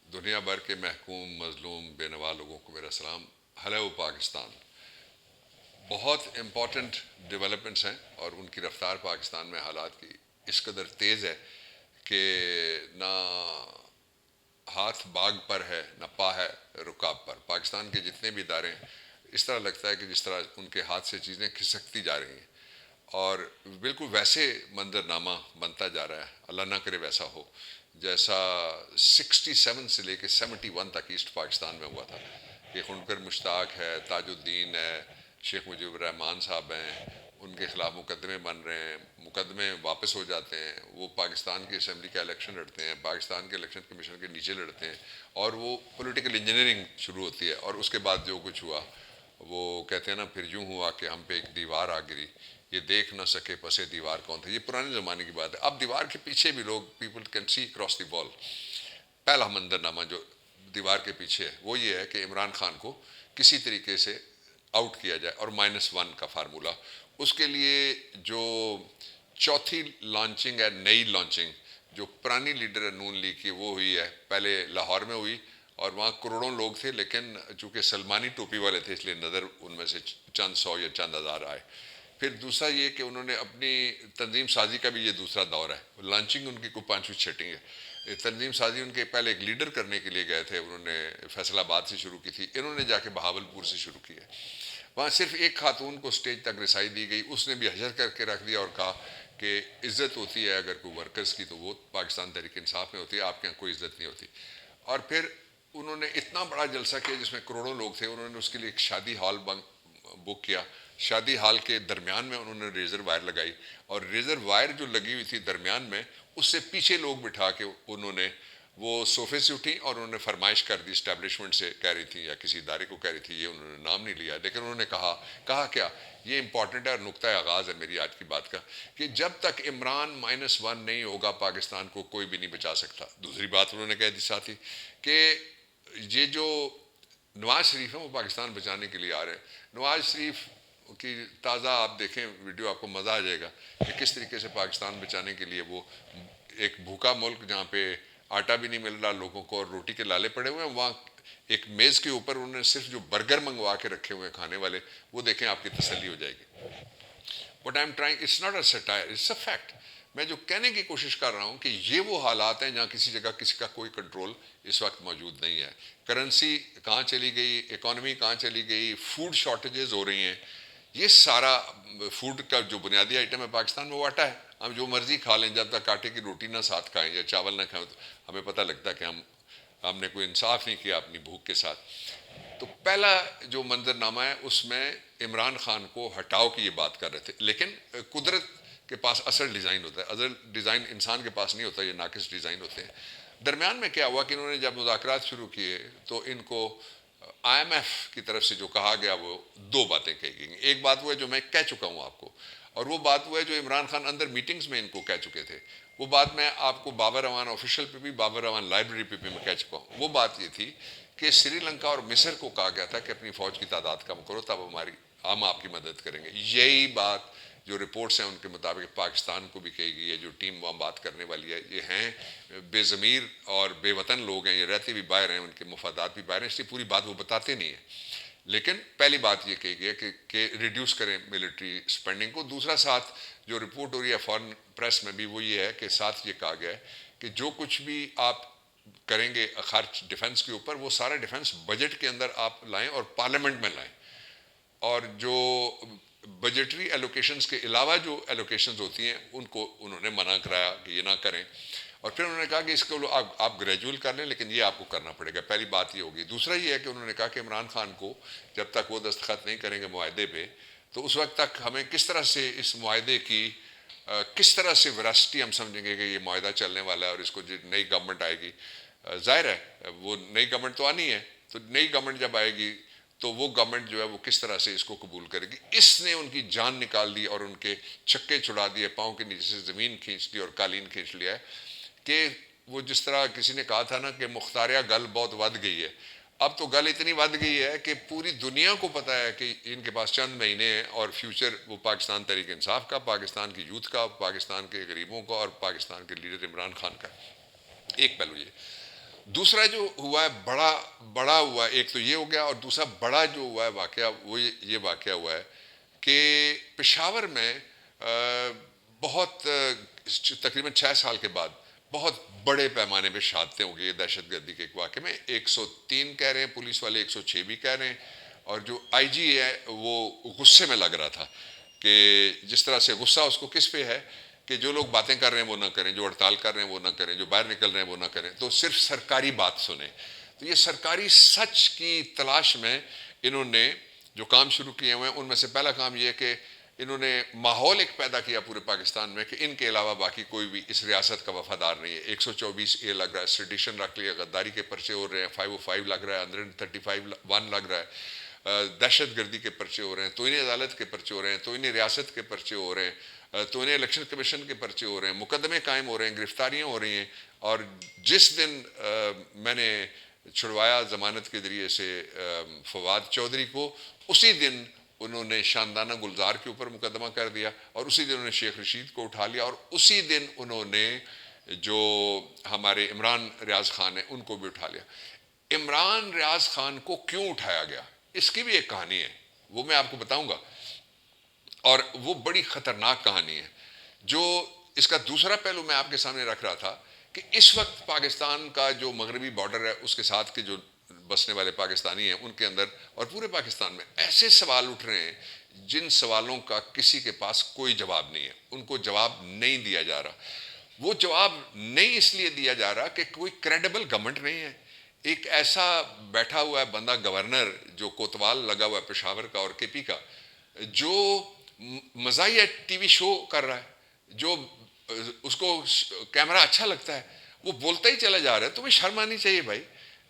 دنیا بھر کے محکوم مظلوم بے نوا لوگوں کو میرا سلام. ہیلو پاکستان. بہت امپورٹنٹ ڈیولپمنٹس ہیں اور ان کی رفتار پاکستان میں حالات کی اس قدر تیز ہے کہ نہ ہاتھ باغ پر ہے نہ پا ہے رکاب پر. پاکستان کے جتنے بھی ادارے ہیں اس طرح لگتا ہے کہ جس طرح ان کے ہاتھ سے چیزیں کھسکتی جا رہی ہیں اور بالکل ویسے منظر نامہ بنتا جا رہا ہے. اللہ نہ کرے ویسا ہو جیسا 67 سے لے کے 71 تک ایسٹ پاکستان میں ہوا تھا. کہ خنکر مشتاق ہے, تاج الدین ہے, شیخ مجیب الرحمان صاحب ہیں, ان کے خلاف مقدمے بن رہے ہیں, مقدمے واپس ہو جاتے ہیں, وہ پاکستان کی اسمبلی کا الیکشن لڑتے ہیں, پاکستان کے الیکشن کمیشن کے نیچے لڑتے ہیں اور وہ پولیٹیکل انجینئرنگ شروع ہوتی ہے. اور اس کے بعد جو کچھ ہوا وہ کہتے ہیں نا, پھر یوں ہوا کہ ہم پہ ایک دیوار آ گری, یہ دیکھ نہ سکے پسے دیوار کون تھا. یہ پرانے زمانے کی بات ہے. اب دیوار کے پیچھے بھی لوگ, people can see across the وال. پہلا منظر نامہ جو دیوار کے پیچھے ہے وہ یہ ہے کہ عمران خان کو کسی طریقے سے آؤٹ کیا جائے اور -1 کا فارمولہ. اس کے لیے جو چوتھی لانچنگ ہے, نئی لانچنگ جو پرانی لیڈر ہے نون لیگ کی وہ ہوئی ہے. پہلے لاہور میں ہوئی اور وہاں کروڑوں لوگ تھے, لیکن چونکہ سلمانی ٹوپی والے تھے اس لیے نظر ان میں سے چند سو یا چند ہزار آئے. پھر دوسرا یہ کہ انہوں نے اپنی تنظیم سازی کا بھی یہ دوسرا دور ہے. لانچنگ ان کی کوئی 5ویں چھٹی ہے. تنظیم سازی ان کے پہلے ایک لیڈر کرنے کے لیے گئے تھے, انہوں نے فیصل آباد سے شروع کی تھی, انہوں نے جا کے بہاولپور سے شروع کی ہے. وہاں صرف ایک خاتون کو سٹیج تک رسائی دی گئی, اس نے بھی حجر کر کے رکھ دیا اور کہا کہ عزت ہوتی ہے اگر کوئی ورکرز کی تو وہ پاکستان تحریک انصاف میں ہوتی ہے, آپ کے یہاں کوئی عزت نہیں ہوتی. اور پھر انہوں نے اتنا بڑا جلسہ کیا جس میں کروڑوں لوگ تھے. انہوں نے اس کے لیے ایک شادی ہال بک کیا. شادی ہال کے درمیان میں انہوں نے ریزر وائر لگائی اور ریزر وائر جو لگی ہوئی تھی درمیان میں, اس سے پیچھے لوگ بٹھا کے انہوں نے وہ صوفے سے اٹھی اور انہوں نے فرمائش کر دی اسٹیبلشمنٹ سے, کہہ رہی تھی یا کسی ادارے کو کہہ رہی تھی, یہ انہوں نے نام نہیں لیا لیکن انہوں نے کہا کیا, یہ امپورٹنٹ ہے اور نقطہ آغاز ہے میری آج کی بات کا, کہ جب تک عمران -1 نہیں ہوگا پاکستان کو کوئی بھی نہیں بچا سکتا. دوسری بات انہوں نے کہہ دی ساتھ ہی کہ یہ جو نواز شریف ہیں وہ پاکستان بچانے کے لیے آ رہے ہیں. نواز شریف کی تازہ آپ دیکھیں ویڈیو, آپ کو مزہ آ جائے گا کہ کس طریقے سے پاکستان بچانے کے لیے وہ ایک بھوکا ملک جہاں پہ آٹا بھی نہیں مل رہا لوگوں کو اور روٹی کے لالے پڑے ہوئے ہیں, وہاں ایک میز کے اوپر انہوں نے صرف جو برگر منگوا کے رکھے ہوئے ہیں کھانے والے, وہ دیکھیں آپ کی تسلی ہو جائے گی. But I'm trying, it's not a satire, it's a fact. میں جو کہنے کی کوشش کر رہا ہوں کہ یہ وہ حالات ہیں جہاں کسی جگہ کسی کا کوئی کنٹرول اس وقت موجود نہیں ہے. کرنسی کہاں چلی گئی, اکانومی کہاں چلی گئی, فوڈ شارٹیجز ہو رہی ہیں. یہ سارا فوڈ کا جو بنیادی آئٹم ہے پاکستان میں وہ آٹا ہے. ہم جو مرضی کھا لیں, جب تک آٹے کی روٹی نہ ساتھ کھائیں یا چاول نہ کھائیں تو ہمیں پتہ لگتا ہے کہ ہم نے کوئی انصاف نہیں کیا اپنی بھوک کے ساتھ. تو پہلا جو منظر نامہ ہے اس میں عمران خان کو ہٹاؤ کی یہ بات کر رہے تھے, لیکن قدرت کے پاس اصل ڈیزائن ہوتا ہے, اصل ڈیزائن انسان کے پاس نہیں ہوتا, یہ ناقص ڈیزائن ہوتے ہیں. درمیان میں کیا ہوا کہ انہوں نے جب مذاکرات شروع کیے تو ان کو آئی ایم ایف کی طرف سے جو کہا گیا وہ دو باتیں کہی گئی. ایک بات وہ ہے جو میں کہہ چکا ہوں آپ کو, اور وہ بات وہ ہے جو عمران خان اندر میٹنگز میں ان کو کہہ چکے تھے. وہ بات میں آپ کو بابر اعوان آفیشیل پہ بھی, بابر اعوان لائبریری پہ بھی میں کہہ چکا ہوں. وہ بات یہ تھی کہ سری لنکا اور مصر کو کہا گیا تھا کہ اپنی فوج کی تعداد کم کرو تب ہم آپ کی مدد کریں گے. یہی بات جو رپورٹس ہیں ان کے مطابق پاکستان کو بھی کہی گئی ہے. جو ٹیم وہاں بات کرنے والی ہے یہ ہیں بے ضمیر اور بے وطن لوگ ہیں, یہ رہتے بھی باہر ہیں, ان کے مفادات بھی باہر ہیں, اس لیے پوری بات وہ بتاتے نہیں ہیں. لیکن پہلی بات یہ کہی گئی ہے کہ ریڈیوس کریں ملٹری اسپینڈنگ کو. دوسرا ساتھ جو رپورٹ ہو رہی ہے فارن پریس میں بھی وہ یہ ہے کہ ساتھ یہ کہا گیا ہے کہ جو کچھ بھی آپ کریں گے خرچ ڈیفنس کے اوپر وہ سارا ڈیفنس بجٹ کے اندر آپ لائیں اور پارلیمنٹ میں لائیں. اور جو بجٹری ایلوکیشنز کے علاوہ جو ایلوکیشنز ہوتی ہیں ان کو انہوں نے منع کرایا کہ یہ نہ کریں. اور پھر انہوں نے کہا کہ اس کو آپ گریجول کر لیں لیکن یہ آپ کو کرنا پڑے گا. پہلی بات یہ ہوگی. دوسرا یہ ہے کہ انہوں نے کہا کہ عمران خان کو جب تک وہ دستخط نہیں کریں گے معاہدے پہ تو اس وقت تک ہمیں کس طرح سے اس معاہدے کی کس طرح سے وراسٹی ہم سمجھیں گے کہ یہ معاہدہ چلنے والا ہے اور اس کو جو نئی گورنمنٹ آئے گی, ظاہر ہے وہ نئی گورنمنٹ تو آنی ہے, تو نئی گورنمنٹ جب آئے گی تو وہ گورنمنٹ جو ہے وہ کس طرح سے اس کو قبول کرے گی. اس نے ان کی جان نکال دی اور ان کے چھکے چھڑا دیے, پاؤں کے نیچے سے زمین کھینچ لی اور قالین کھینچ لیا ہے. کہ وہ جس طرح کسی نے کہا تھا نا کہ مختاریہ گل بہت ود گئی ہے. اب تو گل اتنی ود گئی ہے کہ پوری دنیا کو پتہ ہے کہ ان کے پاس چند مہینے ہیں اور فیوچر وہ پاکستان تحریک انصاف کا, پاکستان کی یوتھ کا, پاکستان کے غریبوں کا اور پاکستان کے لیڈر عمران خان کا. ایک پہلو یہ. دوسرا جو ہوا ہے بڑا بڑا ہوا ہے، ایک تو یہ ہو گیا، اور دوسرا بڑا جو ہوا ہے واقعہ وہ یہ واقعہ ہوا ہے کہ پشاور میں بہت تقریباً 6 سال کے بعد بہت بڑے پیمانے پہ شہادتیں ہو گئی دہشت گردی کے ایک واقعے میں. 103 کہہ رہے ہیں پولیس والے، 106 بھی کہہ رہے ہیں. اور جو آئی جی ہے وہ غصے میں لگ رہا تھا کہ جس طرح سے غصہ اس کو کس پہ ہے کہ جو لوگ باتیں کر رہے ہیں وہ نہ کریں، جو ہڑتال کر رہے ہیں وہ نہ کریں، جو باہر نکل رہے ہیں وہ نہ کریں، تو صرف سرکاری بات سنیں. تو یہ سرکاری سچ کی تلاش میں انہوں نے جو کام شروع کیے ہوئے ہیں، ان میں سے پہلا کام یہ ہے کہ انہوں نے ماحول ایک پیدا کیا پورے پاکستان میں کہ ان کے علاوہ باقی کوئی بھی اس ریاست کا وفادار نہیں ہے. 124 یہ لگ رہا ہے سیڈیشن رکھ لیا، غداری کے پرچے ہو رہے ہیں، 505 لگ رہا ہے، 135(1) لگ رہا ہے، دہشت گردی کے پرچے ہو رہے ہیں، توہین عدالت کے پرچے ہو رہے ہیں، توہین ریاست کے پرچے ہو رہے ہیں، توہین الیکشن کمیشن کے پرچے ہو رہے ہیں، مقدمے قائم ہو رہے ہیں، گرفتاریاں ہو رہی ہیں. اور جس دن میں نے چھڑوایا ضمانت کے ذریعے سے فواد چودھری کو، اسی دن انہوں نے شاندانہ گلزار کے اوپر مقدمہ کر دیا، اور اسی دن انہوں نے شیخ رشید کو اٹھا لیا، اور اسی دن انہوں نے جو ہمارے عمران ریاض خان ہیں ان کو بھی اٹھا لیا. عمران ریاض خان کو کیوں اٹھایا گیا اس کی بھی ایک کہانی ہے، وہ میں آپ کو بتاؤں گا، اور وہ بڑی خطرناک کہانی ہے. جو اس کا دوسرا پہلو میں آپ کے سامنے رکھ رہا تھا کہ اس وقت پاکستان کا جو مغربی بارڈر ہے اس کے ساتھ کے جو بسنے والے پاکستانی ہیں ان کے اندر اور پورے پاکستان میں ایسے سوال اٹھ رہے ہیں جن سوالوں کا کسی کے پاس کوئی جواب نہیں ہے، ان کو جواب نہیں دیا جا رہا. وہ جواب نہیں اس لیے دیا جا رہا کہ کوئی کریڈیبل گورنمنٹ نہیں ہے. ایک ایسا بیٹھا ہوا ہے بندہ گورنر جو کوتوال لگا ہوا ہے پشاور کا اور کے پی کا، جو مزاحیہ ٹی وی شو کر رہا ہے، جو اس کو کیمرہ اچھا لگتا ہے وہ بولتا ہی چلا جا رہا ہے. تمہیں شرم آنی چاہیے بھائی،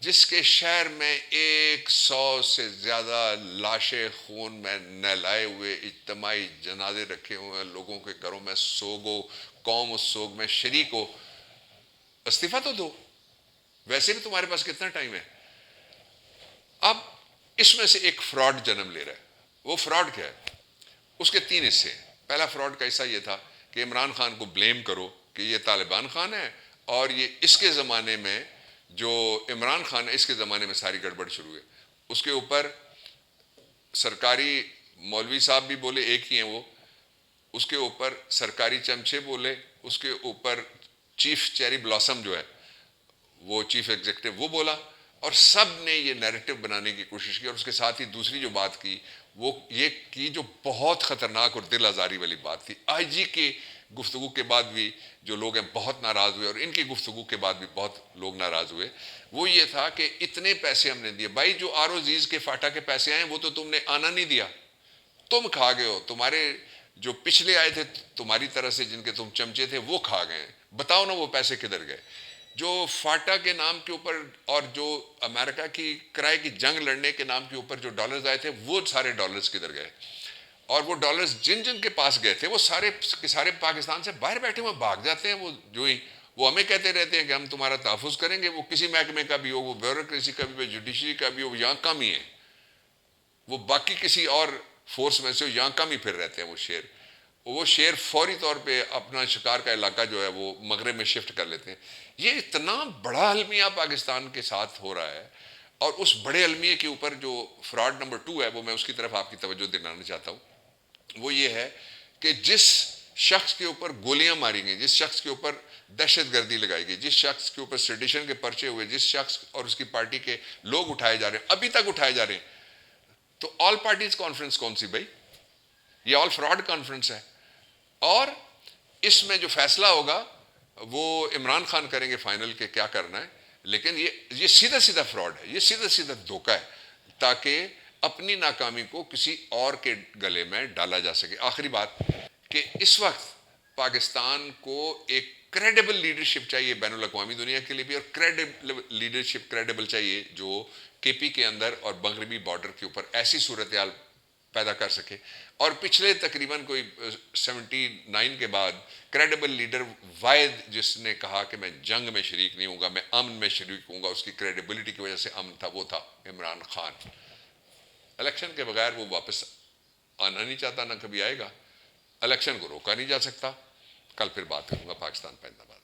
جس کے شہر میں 100 سے زیادہ لاشیں خون میں نہلائے ہوئے اجتماعی جنازے رکھے ہوئے ہیں، لوگوں کے گھروں میں سوگ ہو، قوم اس سوگ میں شریک ہو. استعفیٰ تو دو، ویسے بھی تمہارے پاس کتنا ٹائم ہے. اب اس میں سے ایک فراڈ جنم لے رہا ہے. وہ فراڈ کیا ہے؟ اس کے 3 حصے ہیں. پہلا فراڈ کا حصہ یہ تھا کہ عمران خان کو بلیم کرو کہ یہ طالبان خان ہے، اور یہ اس کے زمانے میں جو عمران خان ہے اس کے زمانے میں ساری گڑبڑ شروع ہے. اس کے اوپر سرکاری مولوی صاحب بھی بولے، ایک ہی ہیں وہ. اس کے اوپر سرکاری چمچے بولے، اس کے اوپر چیف چیری بلاسم جو ہے وہ چیف ایگزیکٹو وہ بولا، اور سب نے یہ نیریٹو بنانے کی کوشش کی. اور اس کے ساتھ ہی دوسری جو بات کی وہ یہ کی جو بہت خطرناک اور دل آزاری والی بات تھی. آئی جی کی گفتگو کے بعد بھی جو لوگ ہیں بہت ناراض ہوئے، اور ان کی گفتگو کے بعد بھی بہت لوگ ناراض ہوئے. وہ یہ تھا کہ اتنے پیسے ہم نے دیے. بھائی جو آر او زیز کے فاٹا کے پیسے آئے وہ تو تم نے آنا نہیں دیا، تم کھا گئے ہو. تمہارے جو پچھلے آئے تھے تمہاری طرح سے جن کے تم چمچے تھے وہ کھا گئے. بتاؤ نا وہ پیسے کدھر گئے؟ جو فاٹا کے نام کے اوپر اور جو امریکہ کی کرائے کی جنگ لڑنے کے نام کے اوپر جو ڈالرز آئے تھے وہ سارے ڈالرز کدھر گئے؟ اور وہ ڈالرز جن جن کے پاس گئے تھے وہ سارے کے سارے پاکستان سے باہر بیٹھے ہوئے بھاگ جاتے ہیں. وہ جو ہی وہ ہمیں کہتے رہتے ہیں کہ ہم تمہارا تحفظ کریں گے. وہ کسی محکمے کا بھی ہو، وہ بیوروکریسی کا بھی ہو، جوڈیشری کا بھی ہو، یہاں کم ہی ہے. وہ باقی کسی اور فورس میں سے یہاں کم ہی پھر رہتے ہیں. وہ شیر فوری طور پہ اپنا شکار کا علاقہ جو ہے وہ مغرب میں شفٹ کر لیتے ہیں. یہ اتنا بڑا المیہ پاکستان کے ساتھ ہو رہا ہے. اور اس بڑے المیے کے اوپر جو فراڈ نمبر 2 ہے وہ میں اس کی طرف آپ کی توجہ دلانا چاہتا ہوں. وہ یہ ہے کہ جس شخص کے اوپر گولیاں ماری گئی، جس شخص کے اوپر دہشت گردی لگائی گئی، جس شخص کے اوپر سیڈیشن کے پرچے ہوئے، جس شخص اور اس کی پارٹی کے لوگ اٹھائے جا رہے ہیں، ابھی تک اٹھائے جا رہے ہیں، تو آل پارٹیز کانفرنس کون سی بھائی؟ یہ آل فراڈ کانفرنس ہے. اور اس میں جو فیصلہ ہوگا وہ عمران خان کریں گے فائنل کہ کیا کرنا ہے. لیکن یہ سیدھا سیدھا فراڈ ہے، یہ سیدھا سیدھا دھوکہ ہے تاکہ اپنی ناکامی کو کسی اور کے گلے میں ڈالا جا سکے. آخری بات کہ اس وقت پاکستان کو ایک کریڈیبل لیڈرشپ چاہیے بین الاقوامی دنیا کے لیے بھی، اور کریڈیبل لیڈرشپ کریڈیبل چاہیے جو کے پی کے اندر اور مغربی بارڈر کے اوپر ایسی صورتحال پیدا کر سکے. اور پچھلے تقریباً کوئی 79 کے بعد کریڈیبل لیڈر واحد جس نے کہا کہ میں جنگ میں شریک نہیں ہوں گا، میں امن میں شریک ہوں گا، اس کی کریڈیبلٹی کی وجہ سے امن تھا، وہ تھا عمران خان. الیکشن کے بغیر وہ واپس آنا نہیں چاہتا، نہ کبھی آئے گا. الیکشن کو روکا نہیں جا سکتا. کل پھر بات کروں گا. پاکستان پہ زندہ باد.